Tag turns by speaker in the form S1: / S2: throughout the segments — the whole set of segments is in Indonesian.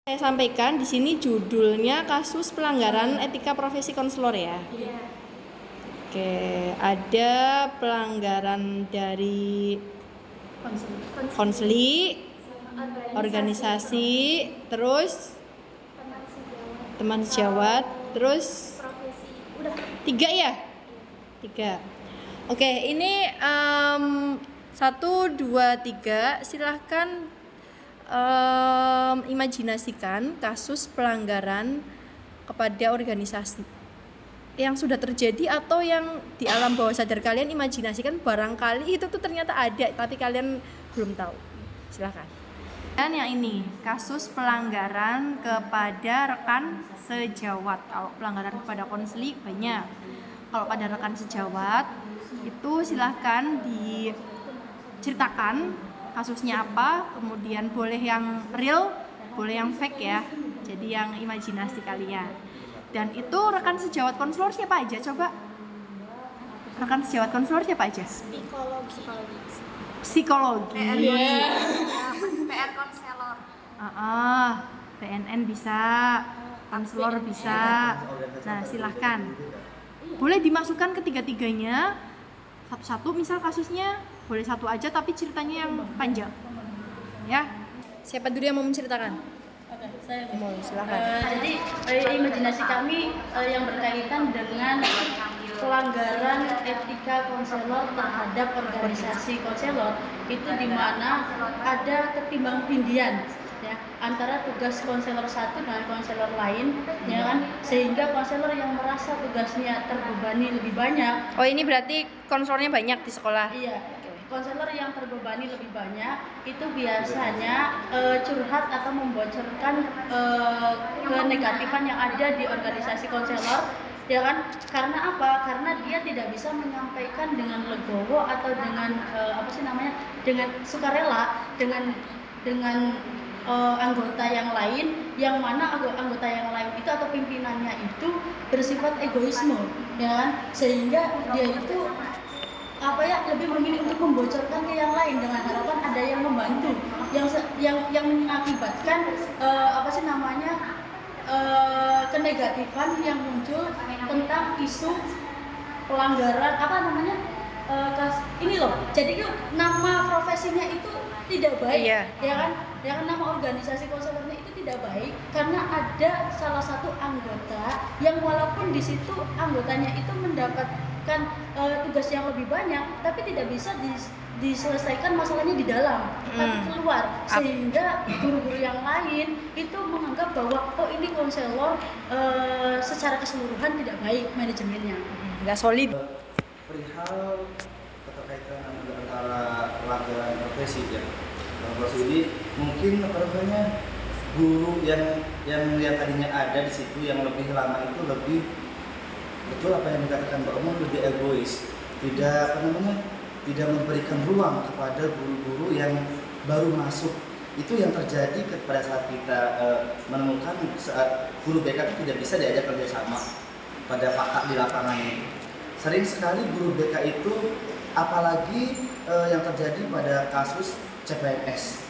S1: Saya sampaikan di sini judulnya kasus pelanggaran etika profesi konselor ya.
S2: Iya.
S1: Oke, ada pelanggaran dari konseli, organisasi, terus teman sejawat, terus
S2: profesi. Udah
S1: 3 ya? 3. Oke, ini 1, 2, 3. Silahkan imajinasikan kasus pelanggaran kepada organisasi yang sudah terjadi atau yang di alam bawah sadar kalian. Imajinasikan barangkali itu tuh ternyata ada tapi kalian belum tahu. Silahkan. Dan yang ini kasus pelanggaran kepada rekan sejawat. Kalau pelanggaran kepada konseli banyak. Kalau pada rekan sejawat itu silahkan diceritakan kasusnya apa, kemudian boleh yang real, boleh yang fake ya. Jadi yang imajinasi kalian. Dan itu rekan sejawat konselor siapa aja coba? Rekan sejawat konselor siapa aja? Psikologi.
S2: PR konselor.
S1: PNN bisa, konselor bisa. Nah, silahkan. Boleh dimasukkan ketiga-tiganya satu-satu, misal kasusnya boleh satu aja tapi ceritanya yang panjang ya. Siapa dulu yang mau menceritakan?
S3: Oke, saya
S1: Mau, silahkan.
S3: Jadi imajinasi kami yang berkaitan dengan pelanggaran etika konselor terhadap organisasi konselor itu di mana ada ketimbangtindian ya antara tugas konselor satu dengan konselor lain ya kan, sehingga konselor yang merasa tugasnya terbebani lebih banyak.
S1: Oh, ini berarti konselornya banyak di sekolah.
S3: Iya, konselor yang terbebani lebih banyak itu biasanya curhat atau membocorkan kenegatifan yang ada di organisasi konselor, ya kan? Karena apa? Karena dia tidak bisa menyampaikan dengan legowo atau dengan dengan sukarela dengan anggota yang lain, yang mana anggota yang lain itu atau pimpinannya itu bersifat egoisme, ya kan? Sehingga dia itu lebih memilih untuk membocorkan ke yang lain dengan harapan ada yang membantu, yang mengakibatkan kenegatifan yang muncul tentang isu pelanggaran ini loh. Jadi nama profesinya itu tidak baik,
S1: Iya.
S3: ya kan nama organisasi konselornya itu tidak baik karena ada salah satu anggota yang walaupun di situ anggotanya itu mendapatkan tugas yang lebih banyak tapi tidak bisa diselesaikan masalahnya di dalam, tapi keluar, sehingga guru-guru yang lain itu menganggap bahwa ini konselor secara keseluruhan tidak baik manajemennya,
S1: Nggak solid.
S4: Perihal keterkaitan antara pelanggaran profesi ya. Profesi ini mungkin guru yang tadinya ada di situ yang lebih lama itu lebih betul apa yang dikatakan Mbak Umum, lebih egois, tidak memberikan ruang kepada guru-guru yang baru masuk. Itu yang terjadi pada saat kita menemukan saat guru BK itu tidak bisa diajak kerjasama pada fakta di lapangan ini. Sering sekali guru BK itu, apalagi yang terjadi pada kasus CPNS.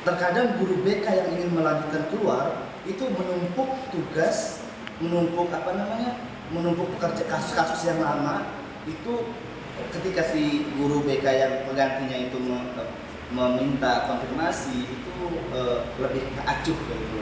S4: Terkadang guru BK yang ingin melanjutkan keluar itu menumpuk tugas, menumpuk pekerja kasus-kasus yang lama. Itu ketika si guru BK yang penggantinya itu meminta konfirmasi itu lebih acuh gitu.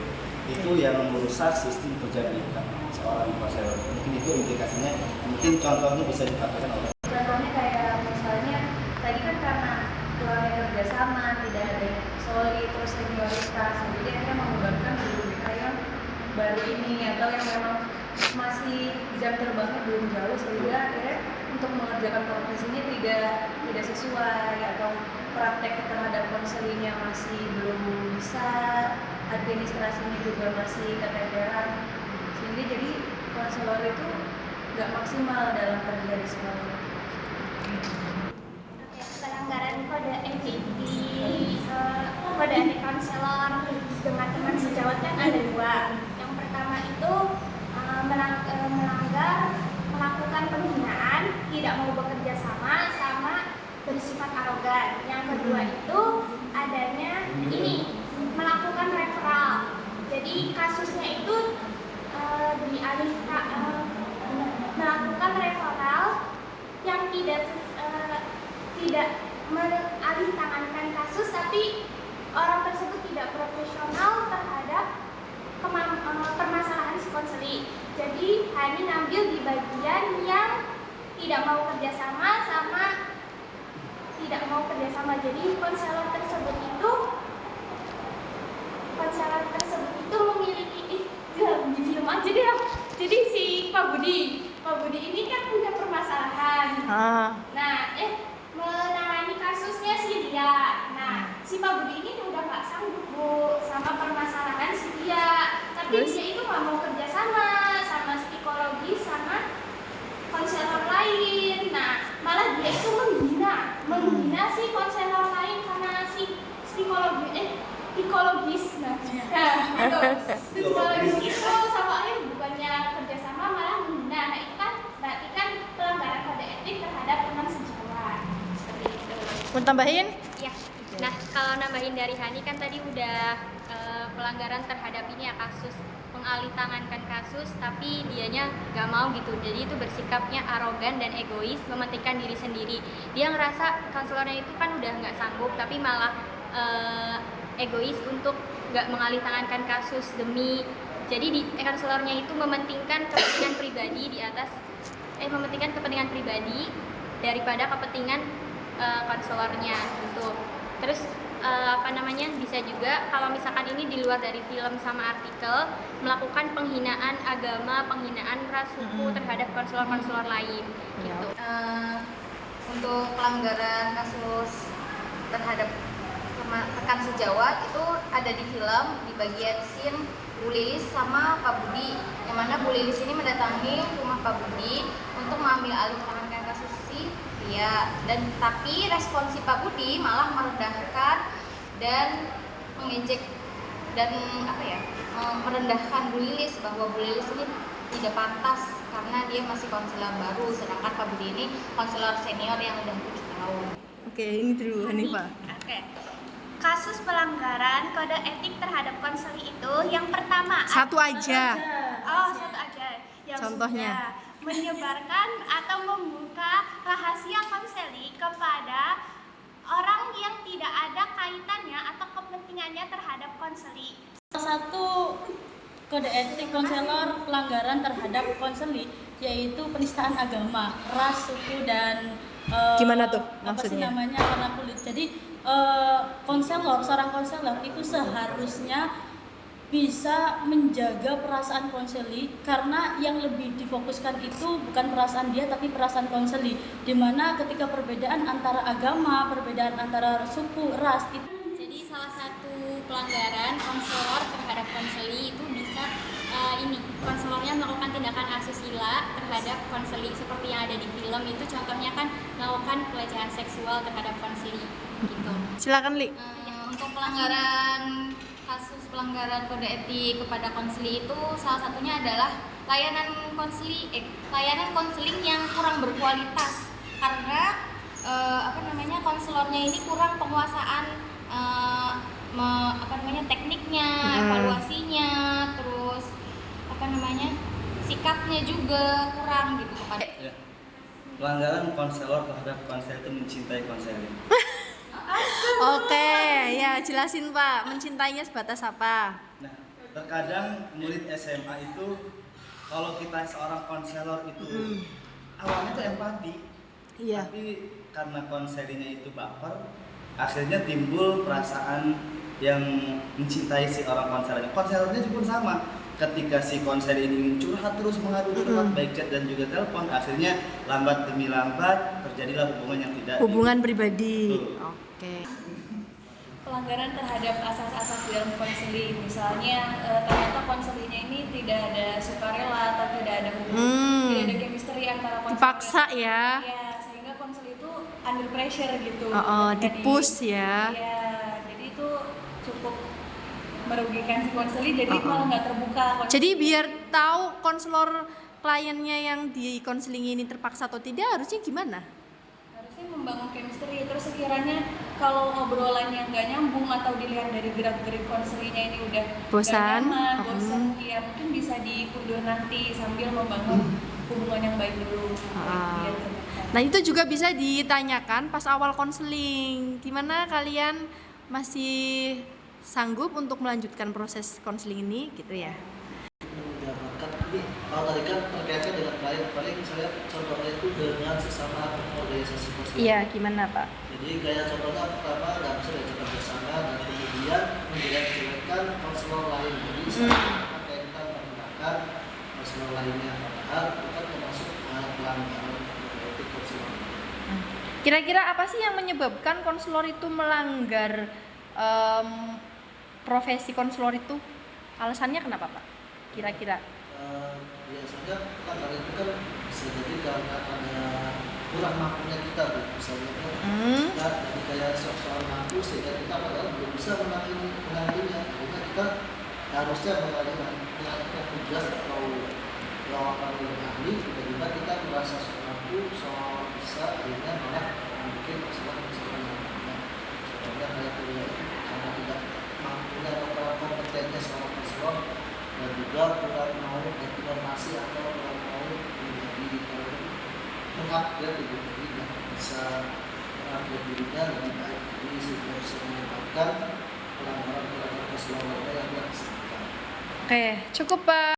S4: Itu yang merusak sistem kerja BK seorang konselor. Mungkin itu implikasinya, mungkin contohnya bisa dikatakan oleh.
S2: Contohnya kayak misalnya tadi kan karena kurangnya kerjasama, tidak ada solid, terus senioritas, jadi akhirnya menyebabkan guru BK yang baru ini atau yang memang masih jam terbangnya belum jauh, sehingga akhirnya untuk mengerjakan profesinya tidak sesuai, atau praktek terhadap konselingnya masih belum bisa, administrasinya juga masih keteteran, sehingga jadi konselor itu nggak maksimal dalam kerja di sekolah.
S5: Pelanggaran kode etik di kode etik konselor dengan teman sejawat kan ada 2. Yang pertama itu melanggar melakukan penghinaan, tidak mau bekerja sama bersifat arogan. Yang kedua itu adanya melakukan referral melakukan referral yang tidak mengalih tangankan kasus, tapi orang tersebut tidak profesional terhadap permasalahan si konseli. Jadi Hani ngambil di bagian yang tidak mau kerjasama sama tidak mau kerjasama. Jadi konselor tersebut itu memiliki di film aja deh. Jadi si Pak Budi ini kan punya permasalahan. Nah, menangani kasusnya si Ria. Nah, si Pak Budi ini udah nggak sanggup Bu sama permasalahan si Ria. Tapi dia itu nggak mau kerjasama sama psikologi sama konselor lain. Nah, malah dia itu menghina si konselor lain karena si psikologis. Psikologis itu sama lain bukannya kerjasama malah menghina. Nah, itu kan berarti kan pelanggaran kode etik terhadap teman sejawat. Seperti itu.
S1: Mau tambahin?
S6: Ya. Nah, kalau nambahin dari Hani kan tadi udah pelanggaran terhadap ini ya, kasus mengalih tangankan kasus tapi dianya gak mau gitu, jadi itu bersikapnya arogan dan egois, mementingkan diri sendiri. Dia ngerasa konselornya itu kan udah nggak sanggup tapi malah egois untuk nggak mengalih tangankan kasus demi, jadi konselornya itu mementingkan kepentingan pribadi di atas mementingkan kepentingan pribadi daripada kepentingan konselornya gitu. Terus bisa juga kalau misalkan ini di luar dari film sama artikel, melakukan penghinaan agama, penghinaan ras, suku terhadap konselor-konselor lain gitu.
S2: Untuk pelanggaran kasus terhadap rekan sejawat itu ada di film di bagian scene Bu Lilis sama Pak Budi, yang mana Bu Lilis ini mendatangi rumah Pak Budi untuk mengambil alih tangankan kasus si Ria, dan tapi respon si Pak Budi malah merendahkan dan mengejek dan merendahkan Bu Lilis, bahwa Bu Lilis ini tidak pantas karena dia masih konselor baru, sedangkan Pak Budi ini konselor senior yang udah 7 tahun.
S1: Oke, ini dulu Hanifah.
S5: Oke. Kasus pelanggaran kode etik terhadap konseli itu yang pertama
S1: Satu aja.
S5: satu aja. Yang
S1: Contohnya?
S5: sudah menyebarkan atau membuka rahasia konseli kepada orang yang tidak ada kaitannya atau kepentingannya terhadap konseli.
S3: Salah satu kode etik konselor pelanggaran terhadap konseli yaitu penistaan agama, ras, suku, dan
S1: Gimana tuh
S3: apa sih
S1: maksudnya?
S3: namanya, warna kulit. Jadi seorang konselor itu seharusnya bisa menjaga perasaan konseli, karena yang lebih difokuskan itu bukan perasaan dia tapi perasaan konseli, dimana ketika perbedaan antara agama, perbedaan antara suku, ras itu.
S6: Jadi salah satu pelanggaran konselor terhadap konseli itu bisa konselornya melakukan tindakan asusila terhadap konseli seperti yang ada di film itu, contohnya kan melakukan pelecehan seksual terhadap konseli gitu.
S1: Silakan Li.
S2: Untuk kasus pelanggaran kode etik kepada konseli itu salah satunya adalah layanan konseling yang kurang berkualitas, karena konselornya ini kurang penguasaan tekniknya, evaluasinya, terus sikapnya juga kurang gitu kepada.
S4: Ya. Pelanggaran konselor terhadap konsel itu mencintai konseling.
S1: Oke, ya jelasin Pak, mencintainya sebatas apa?
S4: Nah, terkadang murid SMA itu kalau kita seorang konselor itu awalnya tuh empati,
S1: Iya.
S4: tapi karena konselingnya itu baper, akhirnya timbul perasaan yang mencintai si orang konselornya. Konselornya juga sama. Ketika si konser ini ingin curhat terus mengadu curhat baik chat dan juga telepon, akhirnya lambat demi lambat terjadilah hubungan yang tidak
S1: Pribadi.
S4: Betul.
S1: Oke.
S2: Pelanggaran terhadap asas-asas dalam konseling, misalnya ternyata konselingnya ini tidak ada sukarela atau tidak ada hubungan, tidak ada chemistry antara konselor.
S1: Dipaksa ya.
S2: Iya, sehingga konselor itu under pressure gitu.
S1: Di-push ya.
S2: Iya, jadi itu cukup merugikan si konselor, jadi malah nggak terbuka.
S1: Jadi biar tahu konselor kliennya yang di konseling ini terpaksa atau tidak, harusnya gimana?
S2: Harusnya membangun chemistry, terus sekiranya kalau obrolannya nggak nyambung atau dilihat dari gerak-gerik konselingnya ini udah
S1: Bosan.
S2: nggak nyaman, bosan, ya mungkin bisa diundur nanti sambil membangun hubungan yang baik dulu sampai dia terbuka.
S1: Nah itu juga bisa ditanyakan pas awal konseling, gimana kalian masih sanggup untuk melanjutkan proses konseling ini gitu ya.
S7: Menjabarkan ini kalau tadi kan terkaitnya dengan klien, paling saya contohnya itu dengan sesama organisasi konseling.
S1: Iya, gimana Pak?
S7: Jadi kayak contohnya pertama nggak bisa diajak kerjasama dan kemudian menjelek-jelekkan konselor lain. Jadi saya kita menggunakan konselor lainnya, padahal itu kan termasuk pelanggaran etik konselor.
S1: Kira-kira apa sih yang menyebabkan konselor itu melanggar profesi konselor itu? Alasannya kenapa Pak? Kira-kira?
S7: Biasanya pelanggaran itu kan bisa jadi karena ada kurang mampunya kita tuh, misalnya kita jadi kayak soal mampu sehingga kita padahal belum bisa menanganinya. Akhirnya kita harusnya mengalihkan tugas atau lawakan oleh ahli, tiba-tiba kita merasa soal mampu, soal bisa, akhirnya malah mungkin masalah-masalah yang lainnya. Contohnya kayak kuliah itu karena tidak mampunya atau kurang kompetennya seorang konselor, dan juga kurang mau berinformasi atau kurang mau menjadi mengupgrade diri, jadi nggak bisa mengupgrade dirinya lebih baik. Jadi sehingga bisa menyebabkan pelanggaran konselor yang berat.
S1: Oke, cukup Pak.